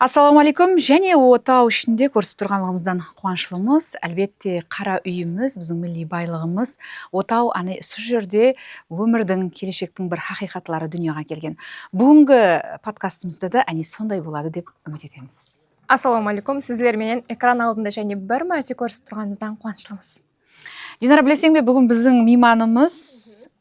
Ассаламу алейкум. Және отау ішінде көрісіп тұрғанымыздан қуаныштымыз. Әлбетте қара үйіміз, біздің милли байлығымыз. Отау сол жерде өмірдің, келешектің бір хақиқатлары дүнияға келген. Бүгінгі подкастымызда да сондай болады деп үміт етеміз. Ассаламу алейкум. Сіздермен экран алдында және бір мәрте көрісіп тұрғанымыздан қуаныштымыз. Динара, білесең бе, бүгін біздің мейманымыз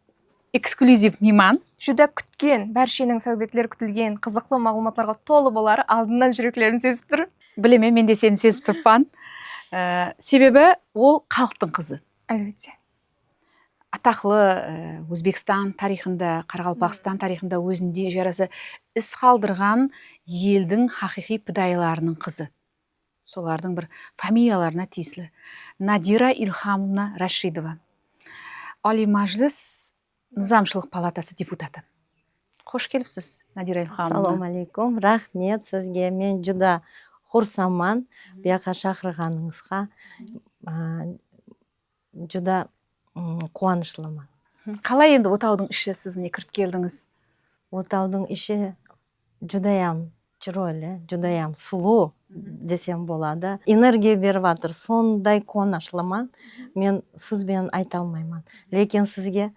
эксклюзив мейман. Жүдә күткен, бәршенің сәубетлер күтілген, қызықлы мағлұматларға толы болары алдынан жүректерім сезіп тұр. Білеме, мен де сені сезіп тұрпан. Себебі ол халықтың қызы. Әлбетте. Атақлы Өзбекстан тарихында, Қарақалпақстан тарихында өзінде жарасы із қалдырған елдің хақиқи пидайларының қызы. Солардың бір фамилияларына тиесілі. Надира Илхамовна Рашидова. Али Мәжіліс Низамшылық палатасы депутаты. Қош келіпсіз, Надира Илхамовна. Ассаламу алейкум, рахмет сізге. Мен жүда құрсаман бияқа шақырғаныңызға жүда қуанышлымын. Қалай енді отаудың іші, сіз міне кіріп келдіңіз? Отаудың іші жүдаям чыройлы, жүдаям сұлу десем болады. Энергия беріп жатыр, сондай қуанышлымын. Мен сөзбен айта алмаймын. Лекен сізге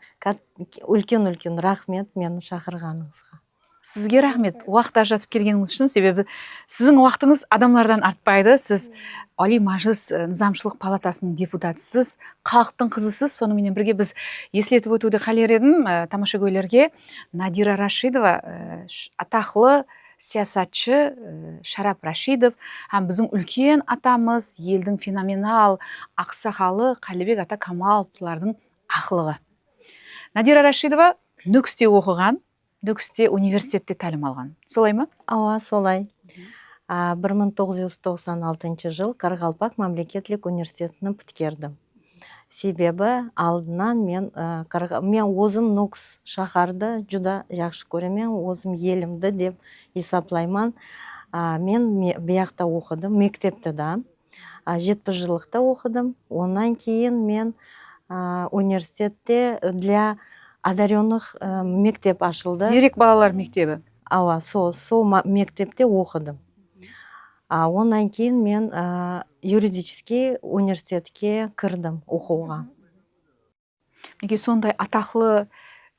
үлкен рахмет мені шақырғаныңызға. Сізге рахмет, уақыт ажыратып келгеніңіз үшін, себебі сіздің уақытыңыз адамдардан артпайды. Сіз Али Мәжіліс Низамшылық палатасының депутатысыз, халықтың қызысыз. Сонымен бірге біз естілетіп өтуді қалер едім тамашагөйлерге. Надира Рашидова атақлы саясатшы Шарап Рашидов, һәм біздің үлкен атамыз, елдің феноменал ақсақалы Қалибек ата Камаловтардың ақылығы. Надира Рашидова Нүкісте оқыған, Нүкісте университетте тәлім алған. Солай ма? Ауа, солай. 1996 жыл Қарақалпақ мемлекеттік университетінің біткердім. Себебі алдынан мен өзім Нүкіс шаһарды жүда жақсы көремін, өзім елімді деп есаплаймын. Мен бияқта оқыдым, мектепті да, 7 жылықта оқыдым. Онан кейін мен университетте для одаренных мектеп ашылды. Зерек балалар мектебі. Ауа, сол мектепте оқыдым. Онан кейін мен юридический университетке кірдім оқуға. Неге сондай атақлы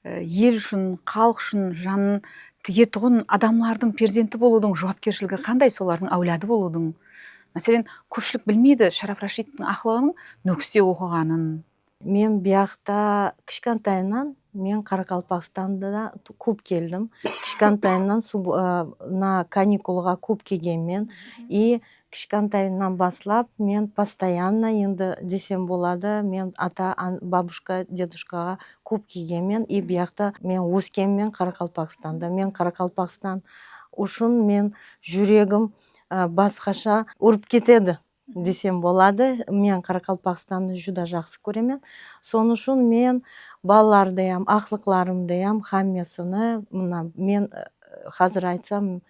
ел үшін, халық үшін жанын тіге тұғын адамлардың перзенті болудың жауапкершілігі қандай, солардың әулады болудың? Мәселен, көпшілік білмейді Шарап Рашидовтың ақылығының Нүкісте оқығанын. Мен бияқта кішкентайынан мен Қарақалпақстанда да көп келдім. Кішкентайынан на каникулға көп келгенмен, и кішкентайынан баслап мен постоянно енді десем болады, мен ата, бабушка, дедушкаға көп келгенмен, и бияқта мен өскенмен Қарақалпақстанда. Мен Қарақалпақстан үшін мен жүрегім басқаша ұрып кетеді десем болады. Мен Қарақалпақстанды жүда жақсы көремін. Соны үшін мен балаларды ям, ақлықларымды ям, хаммесіні, мен қазір айтсам,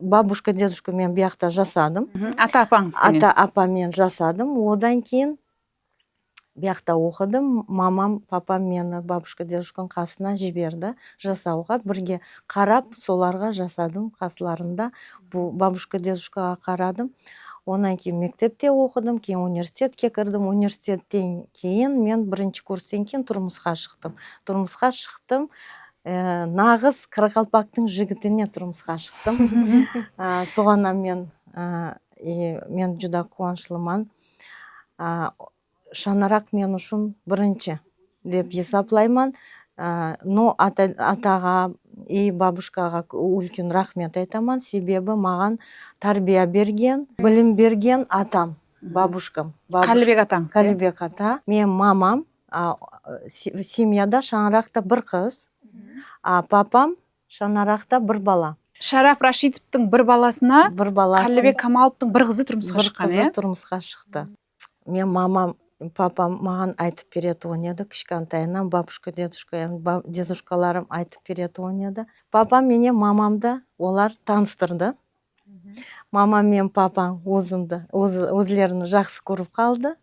бабушка, дедушка мен бияқта жасадым. Ата апаңыз пенен? Ата апамен жасадым. Одан кейін бияқта оқыдым. Мамам, папам мені бабушка, дедушканың қасына жіберді жасауға. Бірге қарап, соларға жасадым қасыларында. Бабушка, дедушкаға қарадым. Онан кейін мектепте оқыдым, кейін университетке кірдім. Университеттен кейін мен бірінші курстен кейін тұрмысқа шықтым. Тұрмысқа шықтым, нағыз Қарақалпақтың жігітіне тұрмысқа шықтым. Соғаннан мен жүда қуаныштымын. Шанарақ мен үшін бірінші деп есаплаймын. Но атаға и бабушкаға үлкен рахмет айтамын, себебі маған тарбия берген, білім берген атам, бабушкам. Қалибек атаңыз? Қалибек ата. Мен мамам, семьяда шаңырақта бір қыз, папам шаңырақта бір бала. Шарап Рашидовтың бір баласына Қалибек Камаловтың бір қызы тұрмысқа шыққан. Бір қызы тұрмысқа шықты. Мен мамам, папам маған айтып береді онеді, кішкентайынан бабушка, дедушкаларым айтып береді онеді. Папам менен мамамды олар таныстырды. Мамам мен папам өзлерін жақсы көріп қалды.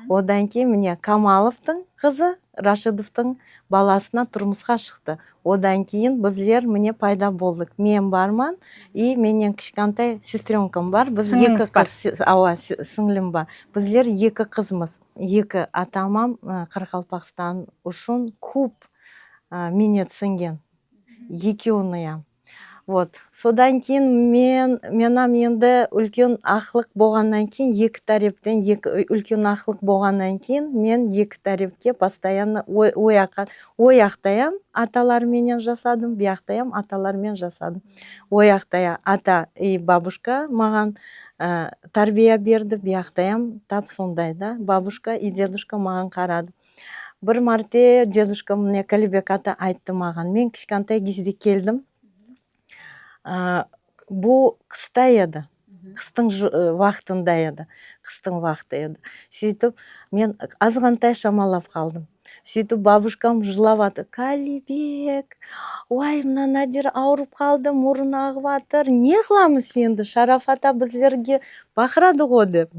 Одан кейін міне Камаловтың қызы Рашидовтың баласына тұрмысқа шықты. Одан кейін біздер міне пайда болдық. Мен барман, и менен кішкентай сестренкам бар. Біз Сіңліңіз екі қыз, сіңлім бар. Біздер екі қызмыз. Екі атамам Қарақалпақстан үшін көп минет сіңген. Екеуіне. Вот. Содан кейін менам енді үлкен ақылық болғаннан кейін, екі тарептен үлкен ақылық болғаннан кейін, мен екі тарепке постоянно ояқтаям, аталарменен жасадым, бияқтаям, аталармен жасадым. Ояқтая ата и бабушка маған тарбия берді, бияқтаям, тап сондай да. Бабушка и дедушка маған қарады. Бір марте дедушка мне Калибек ата айтты маған, мен кішкентай кезде келдім. Бұл қыста еді, қыстың вақтында еді, қыстың вақты еді. Сөйтіп, мен азғантай шамалап қалдым. Сөйтіп, бабушкам жылап аты, Калибек, ой, мына Надир ауырып қалды, мұрын ағып атыр, не қыламыз енді, Шараф ата біздерге бақырады ғой деп.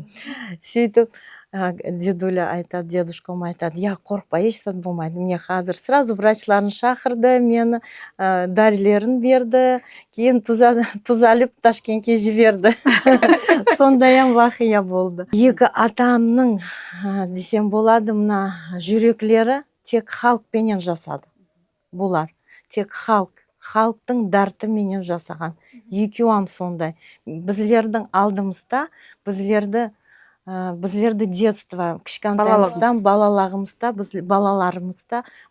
Сөйтіп, дедуля айтады, дедушкам айтады, я қорықпа, ешсат болмайды. Мне қазір сразу врачларын шақырды, мені дәрілерін берді, кейін тұзалып Ташкентке жіберді. Сондайым вақия болды. Екі атамның, десем болады, мына жүректері тек халықпенен жасады. Бұлар тек халықтың дартыменен жасаған. Екеуам сондай. Біздердің алдымызда, біздерді детство, кішкентайымыздан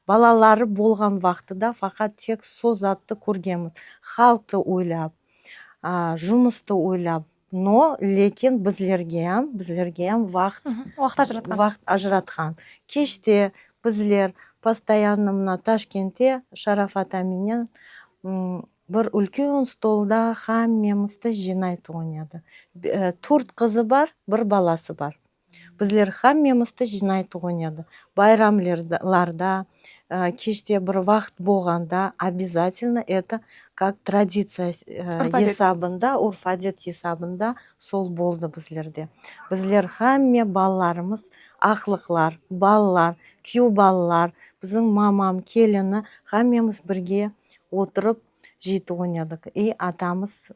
балалары болған вақтыда фақат тек со затты көргенбіз. Халықты ойлап, жұмысты ойлап, но лекен біздерге вақт ажыратқан. Кеште біздер постоянно мына Ташкентте Шараф атаменен бір үлкен столда хаммемізді жинайды ойнады. 4 қызы бар, бір баласы бар. Біздер хаммемізді жинайды ойнады. Байрамларда, кеште бір вақт болғанда, обязательно это как традиция есабында, урфадет есабында сол болды біздерде. Біздер хамме балаларымыз, ақлықлар, балалар, күйеу балалар, біздің мамам, келіні, хаммеміз бірге отырып житі ойнадық. И атамыз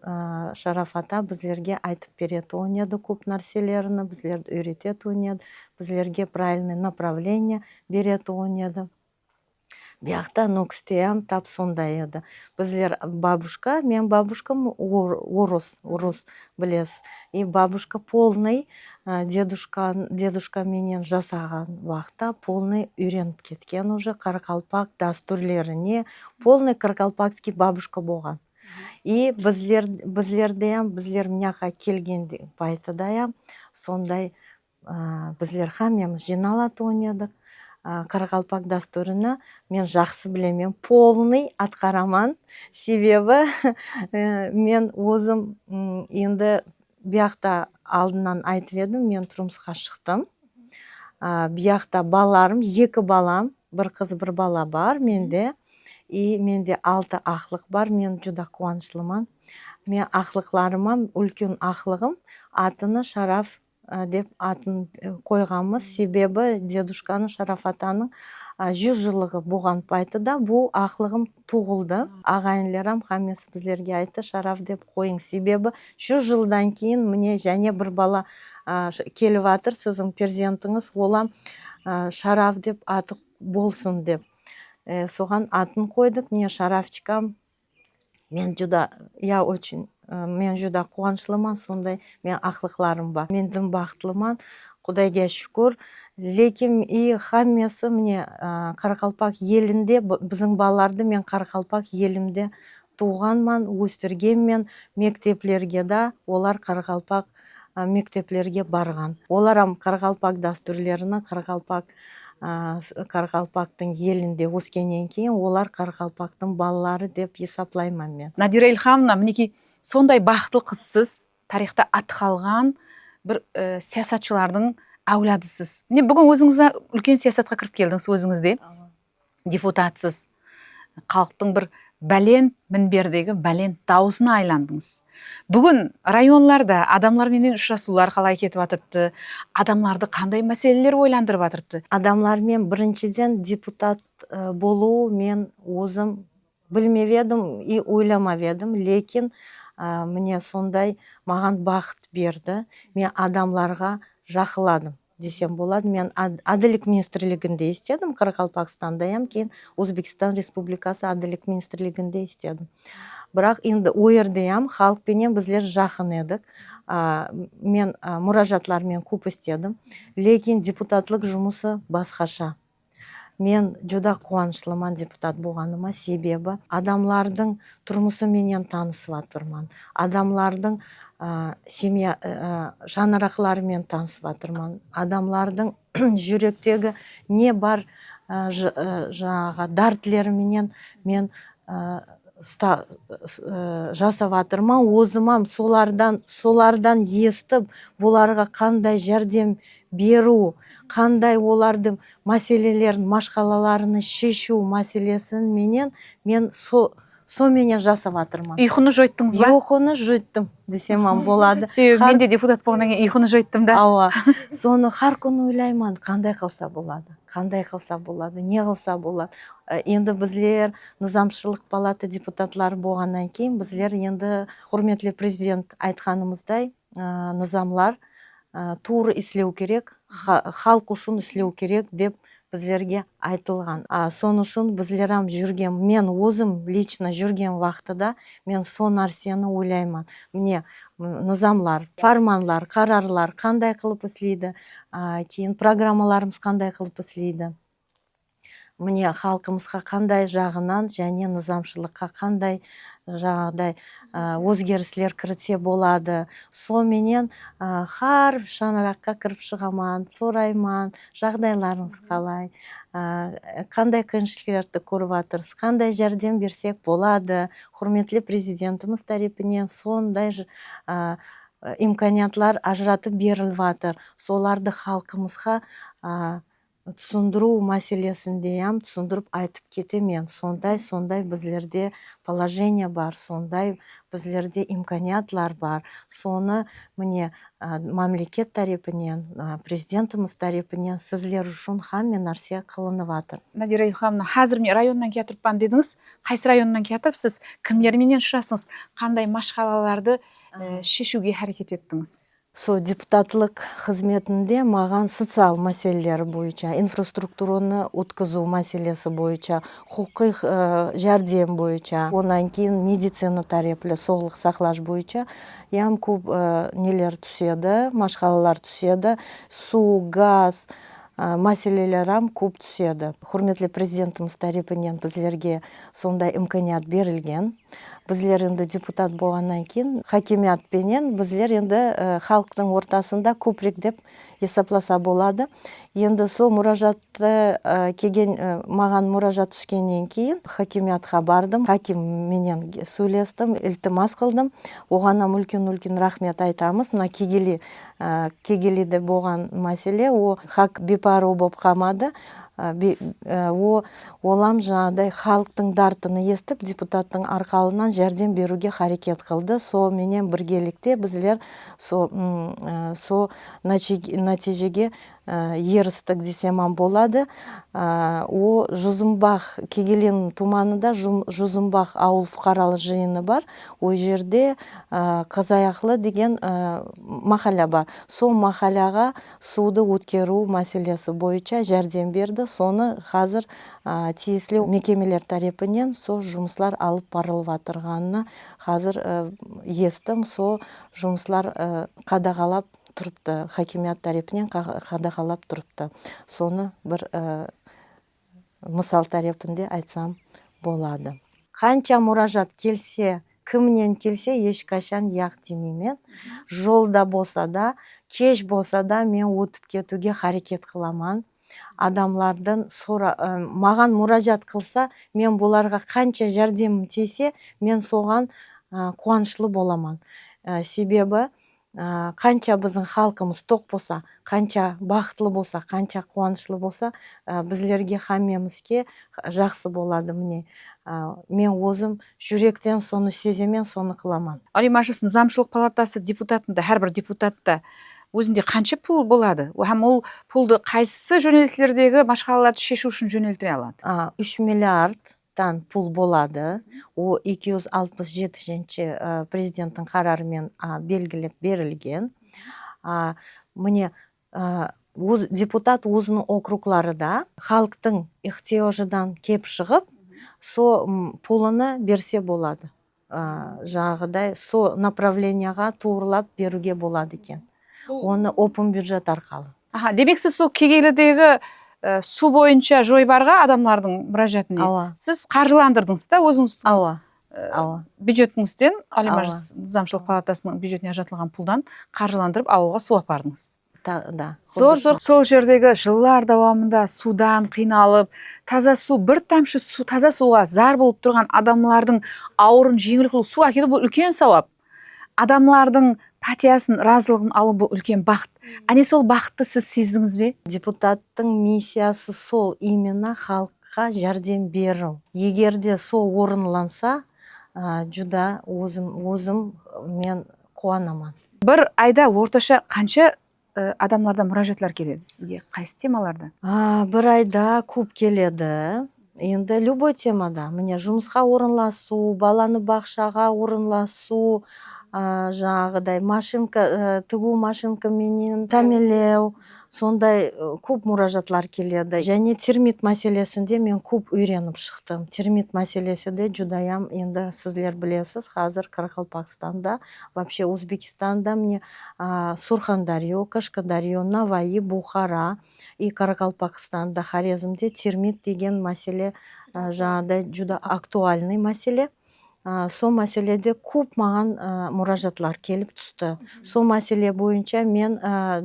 Шараф ата біздерге айтып береді ойнады көп нәрселеріні, біздерді үйретеді ойнады, біздерге правильный направление береді ойнады. Бияқта нөкістеям тап сондай еді. Біздер бабушка, мен бабушкам орыс білес. И бабушка полный дедушка менен жасаған вақта полный үйреніп кеткен уже Қарақалпақ дәстүрлеріне, полный қарақалпақский бабушка болған. И біздер мняқа келгенде байтыдаям, сондай біздер хамеміз жиналат ойнадық. Қарақалпақ дәстүріні мен жақсы білемін, полный атқараман. Себебі мен өзім енді бияқта алдынан айтып едім, мен тұрмысқа шықтым. Бияқта баларым, 2 балам, бір қыз, бір бала бар менде. И менде 6 ақлық бар, мен жүда қуанышлыман. Мен ақлықларыма үлкен ақлығым атыны Шараф деп атын қойғанмыз. Себебі дедушканы Шараф атаның 100 жылығы болған байтыда бұл ақлығым туғылды. Ағайынларым хаммесі біздерге айтты, Шараф деп қойың. Себебі 100 жылдан кейін міне және бір бала келіп атыр, сіздің перзентіңіз, олам Шараф деп аты болсын деп. Соған атын қойдық. Мен Шарафчикам, мен жүда қуанышлыман, сондай мен ақлықларым бар. Мен дым бақытлыман, Құдайға шүкір. Лекен и хаммесі міне Қарақалпақ елінде, біздің балаларды мен Қарақалпақ елімде туғанман, өстіргенмен, мектеплерге да олар Қарақалпақ мектеплерге барған. Оларам Қарақалпақ дәстүрлеріні, Қарақалпақтың елінде өскеннен кейін олар Қарақалпақтың балалары деп есаплаймын мен. Надира Ильхамовна, мінекей сондай бақытлы қызсыз, тарихта аты қалған бір саясатшылардың әуләдісіз. Міне бүгін өзіңіз үлкен саясатқа кіріп келдіңіз өзіңізде. Депутатсыз, халықтың бір бәлен мінбердегі бәлен даусына айландыңыз. Бүгін районларда адамдарменен ұшырасулар қалай кетіп жатырды, адамдарды қандай мәселелер ойландырып жатырды? Адамлармен біріншіден депутат болу мен өзім білмеп едім и ойламап едім, лекин міне сондай маған бақыт берді. Мен адамларға жақыладым десем болады. Мен әділдік министрлігінде істедім, Қарақалпақстанда, кейін Өзбекстан Республикасы әділдік министрлігінде істедім. Бірақ енді ол жерде халықпенен біздер жақын едік. Мен мұражатлармен көп істедім, лекин депутатлық жұмысы басқаша. Мен жүда қуанышлыман депутат болғаныма, себебі адамлардың тұрмысы менен танысып жатырмын. Адамлардың семья жанарақларымен танысып жатырмын. Адамлардың жүректегі не бар жаңағы дәртлеріменен мен жасап жатырмын. Өзімам солардан естіп, бұларға қандай жәрдем беру, қандай олардың мәселелерін, машқалаларын шешу мәселесін мен менен жасап жатырмын. Ұйқыны жойттыңыз ба? Ұйқыны жойттым десем болады. Себебі мен де депутат болғаннан кейін ұйқыны жойттым да. Ауа. Соны har күн ойлаймын, қандай қылса болады, не қылса болады. Енді біздер низамшылық палата депутатлары болғаннан кейін біздер енді құрметлі президент айтқанымыздай низамлар тур іслеу керек, халық үшін іслеу керек деп біздерге айтылған. Соны үшін біздерам жүрген, мен өзім лично жүрген вақтыда мен сон нәрсені ойлаймын. Міне низамлар, фарманлар, қарарлар қандай қылып іслейді, кейін программаларымыз қандай қылып іслейді. Міне халқымызға қандай жағынан және низамшылыққа қандай жағдай өзгеріслер кірсе болады. Соменен har шаңыраққа кіріп шығаман, сорайман, жағдайларыңыз қалай, қандай қиыншылықтарды көріп жатырсыз, қандай жәрдем берсек болады. Құрметлі президентіміз тарапынан сондай имканиятлар ажыратып беріліп жатыр. Соларды халқымызға түсіндіру мәселесінде түсіндіріп айтып кетемен. Сондай біздерде положение бар, сондай біздерде имканиятлар бар. Соны міне мемлекет тарапынан, президентіміз тарапынан сіздер үшін хамме нәрсе қылынып жатыр. Надира Илхамовна, қазір мен районнан келатырмын дедіңіз. Қайсы районнан келатырып, сіз кімдерменен ұшырасыңыз, қандай машқалаларды шешуге әрекет еттіңіз? Депутатлық қызметінде маған социал мәселелері бойынша, инфраструктураны өткізу мәселесі бойынша, құқық жәрдем бойынша, онан кейін медицина тараплы саулық сақлаш бойынша көп нелер түседі, машқалалар түседі, су, газ мәселелерім көп түседі. Құрметлі президентіміз тарапынан біздерге сондай имканият берілген. Біздер енді депутат болғаннан кейін хакимиятпенен біздер енді халықтың ортасында көпірек деп есапласа болады. Енді сол мұражатты келген, маған мұражат түскеннен кейін хакимиятқа бардым, хакимменен сөйлестім, iltimos қылдым. Оғанам үлкен рахмет айтамыз. Мына кегеліде болған мәселе, о хак бепару болып қалмады. Олам жаңадай халықтың дартыны естіп, депутаттың арқалынан жәрдем беруге харекет қылды. Со менен біргелікте біздер со нәтижеге ерістік десеман болады. О Жузумбах Кегелен туманында Жузумбах ауыл фуқаралық жиыны бар. О жерде Қазаяқлы деген махалля бар. Со махалляға суды өткеру мәселесі бойынша жәрдем берді. Соны қазір тиесілі мекемелер тарапынан со жұмыслар алып барылып жатырғанына қазір естім. Со жұмыслар қадағалап тұрыпты, хакимият тарапынан қадағалап тұрыпты. Соны бір мысал тарапында айтсам болады. Қанша мұражат келсе, кімнен келсе, ешқашан яқ демеймен. Жолда болса да, кеш болса да мен өтіп кетуге харекет қыламан. Адамлардың маған мұражат қылса, мен бұларға қанша жәрдем тисе, мен соған қуанышлы боламан. Себебі канча биздин халкыбыз ток болсо, канча бактылуу болсо, канча кубанычтуу болсо, бизлерге хаммемизге жакшы болот. Міне мен өзім жүректен соны сеземен, соны кыламан. Али Мажлистин Низамчылык палатасы депутатында ар бир депутатта өзүндө канча пул болады? Һәм ол пулду кайсы жөнелтиштердеги машкалаларды шешүү үчүн жөнелтире алат? 3 миллиардтан пул болады. О 267 президенттин карары менен белгилеп берилген. Міне депутат өзүнүн округларында халктын ыктыяжынан кеп чыгып, со пулуну берсе болады. Жагыдай со направленияга туурлап берүүгө болот экен. Оны open бюджет аркылуу. Демек сиз сол Кегейлидеги суу боюнча жойбарга адамдардын муражаатын сиз каржыландырдыңыз да өзүңүздүн бюджетиңизден, Али Мажлис Низамчылык палатасынын бюджетине ажыратылган пулдан каржыландырып ауылга суу алып бардыңыз. Да. Сол жердеги жылдар давамында суудан кыйналып, таза суу, бир тамчы суу, таза сууга зар болуп турган адамдардын аурун жеңил кылуу, суу акелүү бул үлкен сабап. Адамдардын патиясын, ыраазылыгын алуу бул үлкен бакыт. Ане сол бакытты сиз сездиңизби? Депутаттын миссиясы сол, именно халкка жардам берүү. Эгерде сол орунланса, жуда өзүм мен кубанаман. Бир айда орточо канча адамдардан муражааттар келет сизге? Кайсы темаларда? Бир айда көп келеді. Енді любой темада, міне жумуска орунлашуу, баланы бакчага орунлашуу, жагыдай машинка, тыгуу машинка менен тамелөө, сондай көп муражааттар келеді. Және термит маселесинде мен көп үйрөнүп чыктым. Термит маселесинде жудайам, енді сиздер билесиз, азыр Каракалпакстанда, вообще Өзбекстанда мне Сурхандарьё, Кашкадарьё, Наваи, Бухара и Каракалпакстанда, Хорезмде термит деген маселе жагыдай жуда актуальный маселе. Сол маселеде көп маған муражааттар келип түштү. Сол маселе боюнча мен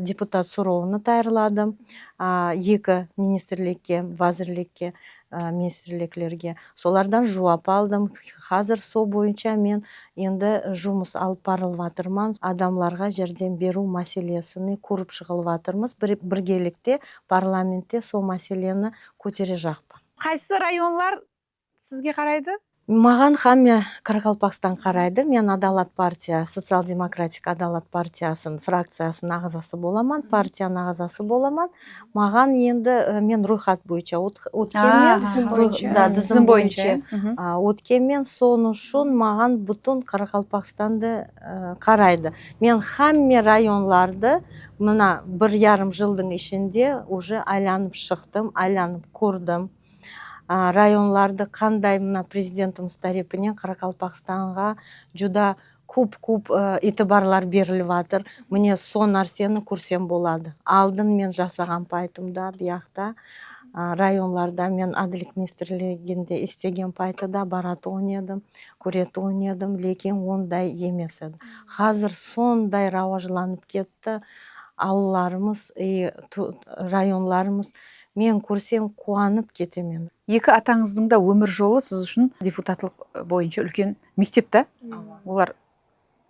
депутат суроону даярладым. 2 министрликке, вазирликке, министрликтерге. Солардан жооп алдым. Азыр сол боюнча мен енді жумуш алып барылып атырман. Адамларга жардам берүү маселесин көрүп чыгылып атырмыз. Биргеликте парламентте сол маселени көтере жакпын. Кайсы районлар сизге карайды? Маған хамме Каракалпакстан карайды. Мен Адалат партия, социал-демократик Адалат партиясынын фракциясынын агзасы боламан, партиянын агзасы боламан. Маған енді мен рухат боюнча өткенмен, тизим боюнча өткенмен, сону үчүн маған бүтүн Каракалпакстанды карайды. Мен хамме районларды мына 1,5 жылдын ичинде уже айланып чыктым, айланып көрдүм. Районларды кандай мына президентimiz тарапынан Каракалпакстанга жуда көп итибарлар берилип атыр. Міне со нерсени көрсем болот. Алдын мен жасаган пайтымда биякта районларда мен адилдик министрлигинде иштеген пайтыда барат ойнадым, көрөт ойнадым, лекин ондай эмес эди. Азыр сондай раважланып кетти ауылдарымыз, районларымыз. Мен көрсем кубанып кетемин. Эки атаңыздын да өмүр жолу сиз үчүн депутаттык боюнча үлкен мектеп да. Олар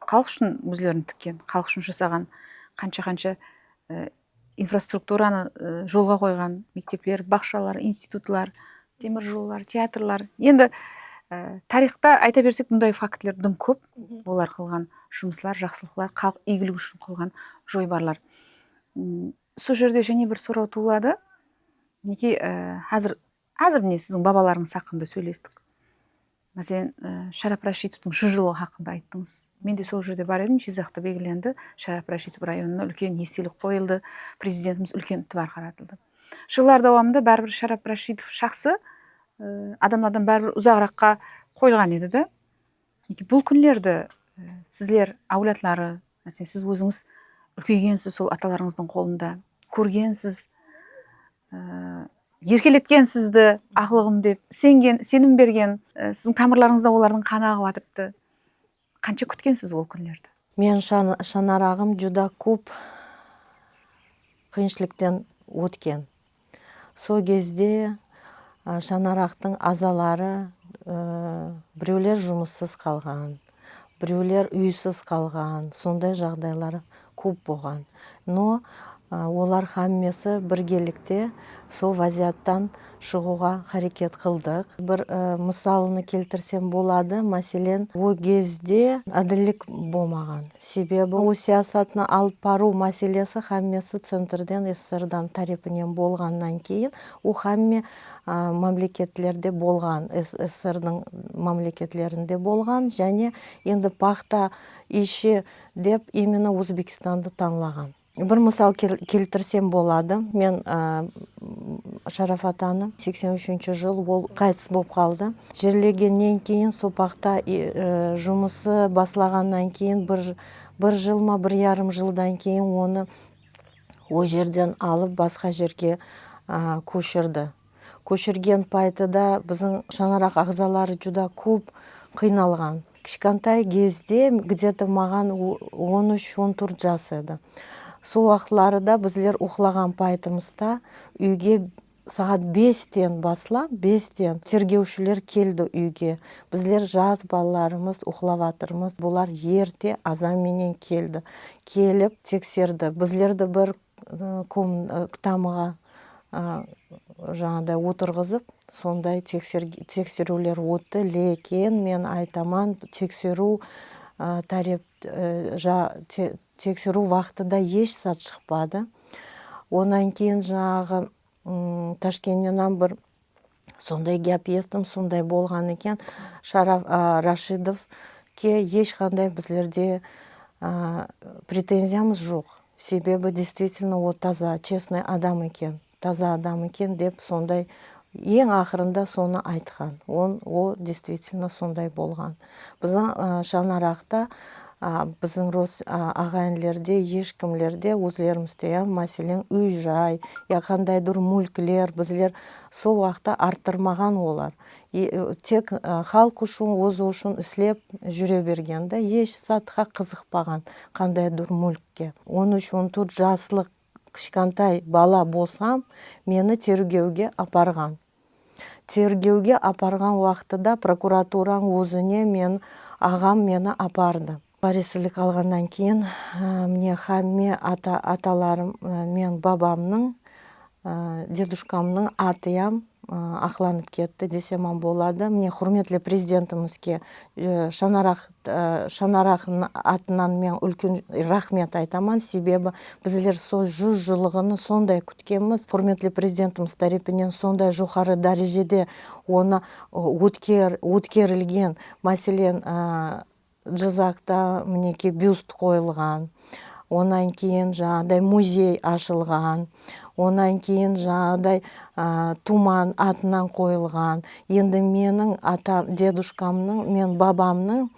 калк үчүн өзлөрүн тиккен, калк үчүн жасаган канча инфраструктураны жолго койгон мектептер, бакчалар, институтлар, темир жолдор, театрлар. Енді тарихта айта берсек мындай фактылар дым көп. Олар кылган жумушлар, жакшылыктар, калк ийгилиги үчүн кылган жойбарлар. Сол жерде және бир суроо туулады. Неки азыр міне сіздің бабаларыңыз хакында сөйлестік. Мәселен, Шарап Рашитовтың 100 жылы хакында айттыңыз. Мен де сол жерде бар едім, Жизакта белгиленди. Шарап Рашитов районуна үлкен естелик коюлду, президентimiz үлкен тыбар каратылды. Жылдар давамында бәрбір Шарап Рашитов шаксы адамдардан бәрбір узагыракка коюлган эди да. Бул күнлерде сизлер аулатлары, мәселен, сиз өзүңүз үлкейгенсиз сол аталарыңыздын колунда, көргенсиз, еркелеткен сізді ақлығым деп, сенім берген, сіздің тамырларыңызда олардың қаны ағып атыпты. Қанша күткенсіз ол күнлерді? Мен шанарағым жуда көп кыйынчылыктан өткен. Сол кезде шанарақтың азалары біреулер жұмыссыз қалған, біреулер үйсіз қалған, сондай жағдайлар көп болған. Но олар хаммесі біргелікте сол вазияттан шығуға харекет қылдық. Бір мысалыны келтірсем болады. Мәселен, ол кезде әділдік болмаған. Себебі ол саясатны алып бару мәселесі хаммесі центрден СССР-дан тарапынан болғаннан кейін ол хамме мемлекетлерде болған, СССР-ның мемлекетлерінде болған, және енді пахта иші деп именно Өзбекстанды танылаған. Бір мысал келтірсем болады. Мен Шарафат аны 83 жыл ол қайтыс болып қалды. Жерлегеннен кейін сопақта жұмысы басылағаннан кейін бір жыл ма, 1,5 жылдан кейін оны о жерден алып басқа жерге көшірді. Көшірген пайтыда біздің шаңырақ ағзалары жүда көп қиналған. Кішкентай кезде где-то маған 13-14 жас еді. Сол уақытларда біздер ұйықтаған пайтымызда үйге сағат 5-тен басла, 5-тен тергеушілер келді үйге. Біздер жас балаларымыз ұйықтап жатырмыз. Бұлар ерте азанменен келді. Келіп тексерді. Біздерді бір тамыға жаңағыдай отырғызып, сондай тексерулер өтті. Лекен мен айтаман тексеру тексеру вақтыда еш сат шықпады. Онан кейін жаңағы Ташкеннен бір сондай гәп естім, сондай болған екен. Шараф Рашидовке ешқандай біздерде претензиямыз жоқ. Себебі действительно о таза, честный адам екен, таза адам екен деп сондай ең ақырында соны айтқан. О действительно сондай болған. Біздің Шаңарақта біздің ағайынлерде, ешкімлерде өзлерімізде, мәселен үй-жай, қандайдыр мүлкілер біздер сол уақытта арттырмаған олар. Тек халық үшін, өзі үшін іслеп жүре бергенде, еш сатқа қызықпаған қандайдыр мүлкке. 13-14 жаслық кішкентай бала болсам, мені тергеуге апарған. Тергеуге апарған уақытыда прокуратураң өзіне ағам мені апарды. Паресілік алғаннан кейін мне хамме аталарым, мен бабамның, дедушкамның атыям ақланып кетті десем болады. Мне құрметлі президентімізге Шаңарақтың атынан мен үлкен рахмет айтаман. Себебі біздер сол 100 жылығыны сондай күткенміз. Құрметлі президентіміз тарапынан сондай жоғары дәрежеде оны өткерілген. Мәселен, Жазақта мінеке бюст қойылған. Онан кейін жаңағыдай музей ашылған. Онан кейін жаңағыдай Туман атынан қойылған. Енді менің дедушкамның, мен бабамның,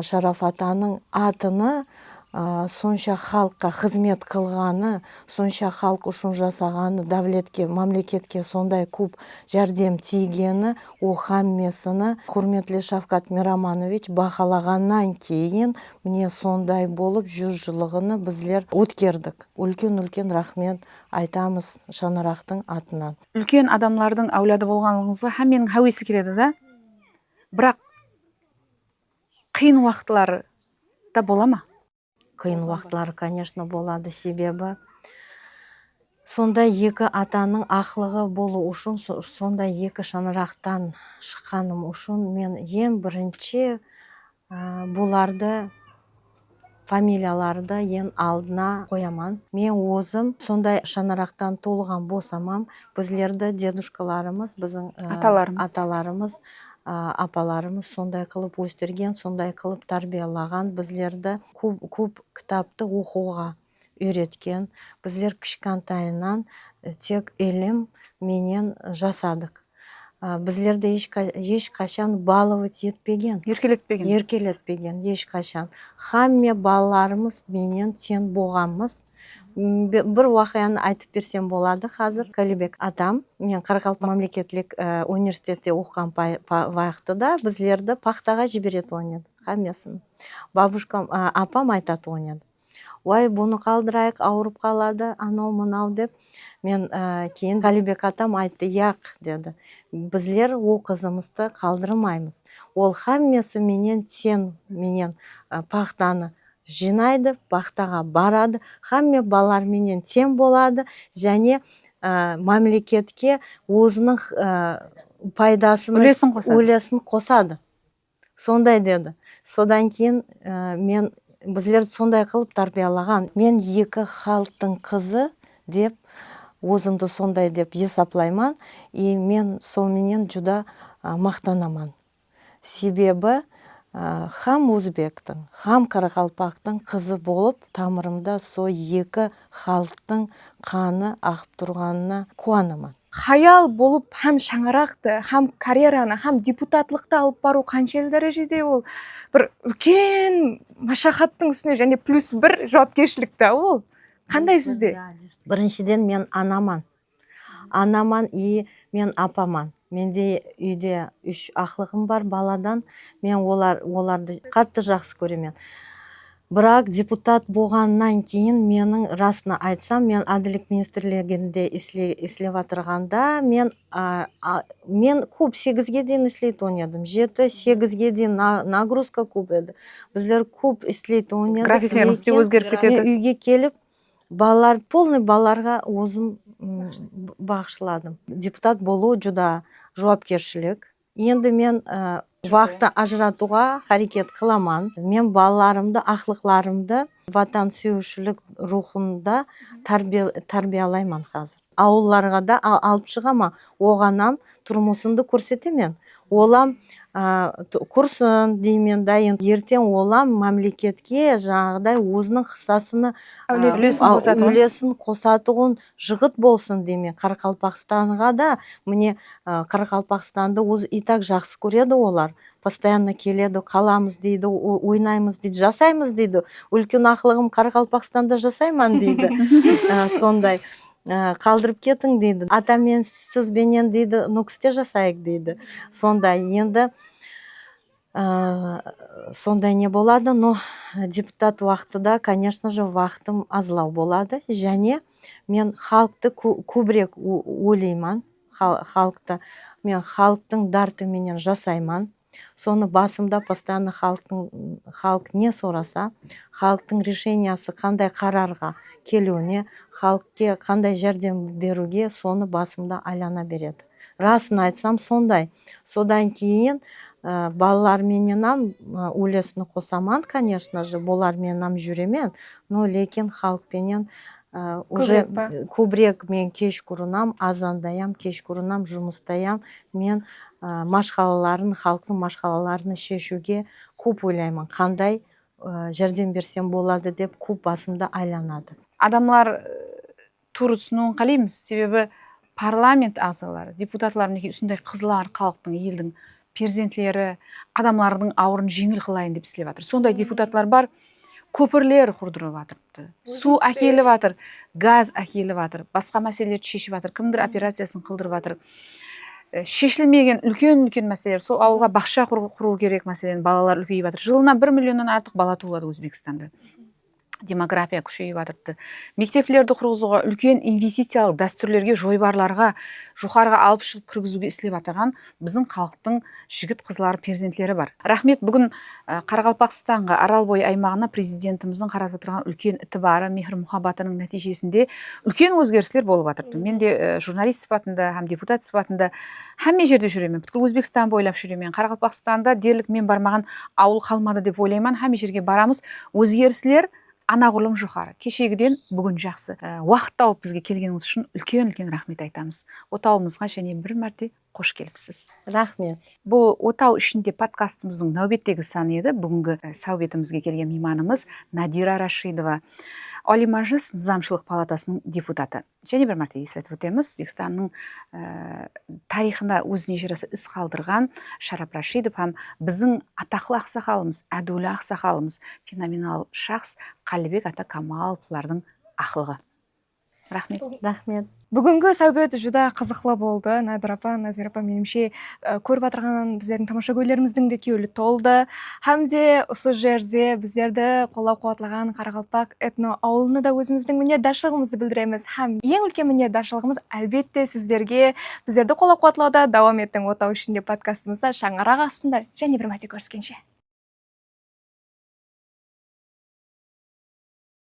Шарафат аның атыны сонша халыққа қызмет қылғаны, сонша халық үшін жасағаны, давлетке, мемлекетке сондай көп жәрдем тигені, о хаммесіні құрметлі Шавкат Мираманович бақалағаннан кейін міне сондай болып 100 жылығыны біздер өткердік. Үлкен рахмет айтамыз Шаңырақтың атынан. Үлкен адамлардың әулады болғаныңызға һәм менің хәуесі келеді да. Бірақ қиын уақытлары да бола ма? Қиын уақытлары, конечно, болады. Себебі сондай екі атаның ақлығы болу үшін, сондай екі Шаңырақтан шыққаным үшін мен ең бірінші бұларды фамилияларды ең алдына қояман. Мен өзім сондай Шаңырақтан толған болсамам, біздерді дедушкаларымыз, біздің аталарымыз, апаларымыз сондай қылып өстерген, сондай қылып тарбиялаған, біздерді көп кітапты оқуға үйреткен. Біздер кішкентайынан тек ілім менен жасадық. Біздерді ешқашан баловать етпеген. Еркелетпеген, ешқашан. Хамме балаларымыз менен тең болғанмыз. Бір уақияны айтып берсем болады қазір. Қалибек атам, мен Қарақалпақ мемлекеттік университетте оқыған уақытыда біздерді пахтаға жібереді ойнады, хаммесін. Бабушкам, апам айтады ойнады. ой бұны қалдырайық, ауырып қалады, анау мынау деп. Мен кейін Қалибек атам айтты, яқ деді, біздер о қызымызды қалдырмаймыз. Ол хаммесі менен сен менен пақтаны жинайды, бақтаға барады, хамме балар менен тең болады, және мемлекетке өзінің пайдасын үлесін қосады. Сондай деді. Содан кейін біздер сондай қылып тәрбиелаған. Мен екі халықтың қызы деп, өзімді сондай деп есаплайман, и мен соменен жүда мақтанаман. Себебі хам өзбектің, хам қарақалпақтың қызы болып, тамырымда со екі халықтың қаны ағып тұрғанына қуанаман. Хаял болып, хам шаңырақты, хам карьераны, хам депутатлықты алып бару қаншел дәрежеде ол бір үлкен машақаттың үстіне, және плюс бір жауапкершілікті ол. Қандай сізде? Біріншіден мен анаман. Анаман и мен апаман. Менде үйде 3 ақлығым бар баладан. Мен оларды қатты жақсы көремін. Бірақ депутат болғаннан кейін менің расына айтсам, мен әділдік министрлігінде істеп отырғанда мен көп 8-ге дейін істейтін едім. 7-8-ге дейін нагрузка көп еді. Біздер көп істейтін едік. Графиктеріміз де өзгеріп кетеді. Үйге келіп, полный балаларға өзім бағышладым. Депутат болу жүда жауапкершілік. Енді мен вақты ажыратуға харекет қыламан. Мен балаларымды, ақлықларымды ватан сүйушілік рухында тәрбиялайман қазір. Ауылларға да алып шығама, оғанам тұрмысымды көрсетемен. Олам курсын деймен дайын. Ертең олам мемлекетке жаңағыдай өзінің қысасыны үлесін қосатығын жығыт болсын деймен. Қарақалпақстанға да, міне Қарақалпақстанды өзі итак жақсы көреді олар. Постоянно келеді, қаламыз дейді, ойнаймыз дейді, жасаймыз дейді. Үлкен ақылығым Қарақалпақстанда жасайман дейді. Сондай. Қалдырып кетің дейді. Атамен сізбенен дейді, нүкісте жасайық дейді. Сондай. Енді сондай не болады, но депутат уақытыда, конечно же, уақытым азлау болады. Және мен халықты көбірек ойлайман. Мен халықтың дартыменен жасайман. Соны басымда постоянно халық не сораса, халықтың решениясы қандай қарарға келуіне, халықке қандай жәрдем беруге, соны басымда айлана береді. Расын айтсам сондай. Содан кейін балалар мененам үлесіні қосаман, конечно же, болар мененам жүремен, но лекен халықпенен уже көбірек мен кеш көрінам, азандаям, кеш көрінам, жұмыстаям. Мен халықтың машқалаларын шешуге көп ойлаймын. Қандай жәрдем берсем болады деп көп басымда айланады. Адамлар туры түсінуін қалаймыз. Себебі парламент ағзалары, депутатлар мінекей осындай қызлар, халықтың, елдің перзентлері, адамлардың ауырын жеңіл қылайын деп істеп жатыр. Сондай депутатлар бар, көпірлер құрдырып жатыр, су әкеліп жатыр, газ әкеліп жатыр, басқа мәселелерді шешіп жатыр, кімдір операциясын қылдырып жатыр. Шешілмеген үлкен мәселелер, сол ауылға бақша құру керек мәселен, балалар үлкейіп жатыр. Жылына 1 миллионнан артық бала туылады Өзбекстанда. Демография күшейіп жатырды. Мектеплерді құрғызуға, үлкен инвестициялық дәстүрлерге, жойбарларға, жоғарыға алып шығып кіргізуге істеп жатырған біздің халықтың жігіт қызлары, перзентлері бар. Рахмет, бүгін Қарақалпақстанға, Аралбой аймағына президентіміздің қарап отырған үлкен ітібары, мехір мұхаббатының нәтижесінде үлкен өзгерістер болып жатырды. Мен де журналист сипатында, һәм депутат сипатында һәмме жерде жүремін. Бүткіл Өзбекстан бойлап жүремін. Қарақалпақстанда дерлік мен бармаған ауыл қалмады деп ойлаймын. Һәмме жерге барамыз. Өзгерістер анағұрлым жоғары. Кешегіден бүгін жақсы. Уақыт тауып бізге келгеніңіз үшін үлкен рахмет айтамыз. Отауымызға және бір мәрте қош келіпсіз. Рахмет. Бұл отау ішінде подкастымыздың нәубеттегі саны еді. Бүгінгі сәубетімізге келген мейманымыз Надира Рашидова, Али Мажлис Низамшылық палатасының депутаты. Және бір мәрте естіртіп өтеміз, Өзбекстанның тарихында өзіне жараса із қалдырған Шарап Рашидов һәм біздің атақлы ақсақалымыз, әдулі ақсақалымыз, феноменал шақс Қалибек ата Камаловлардың ақылығы. рахмет. Рахмет. Бүгінгі сәубет жүдә қызықлы болды. Надир апа, Назира апа, менімше көріп отырған біздердің тамаша көйлеріміздің де кеулі толды. Һәм де осы жерде біздерді қолдап қуатлаған Қарақалпақ этно ауылына да өзіміздің миннәтдаршылығымызды білдіреміз. Һәм ең үлкен миннәтдаршылығымыз әлбетте сіздерге біздерді қолдап қуатлауда давам еттің. Отау ішінде подкастымызда шаңырақ астында және бір мәрте көріскенше.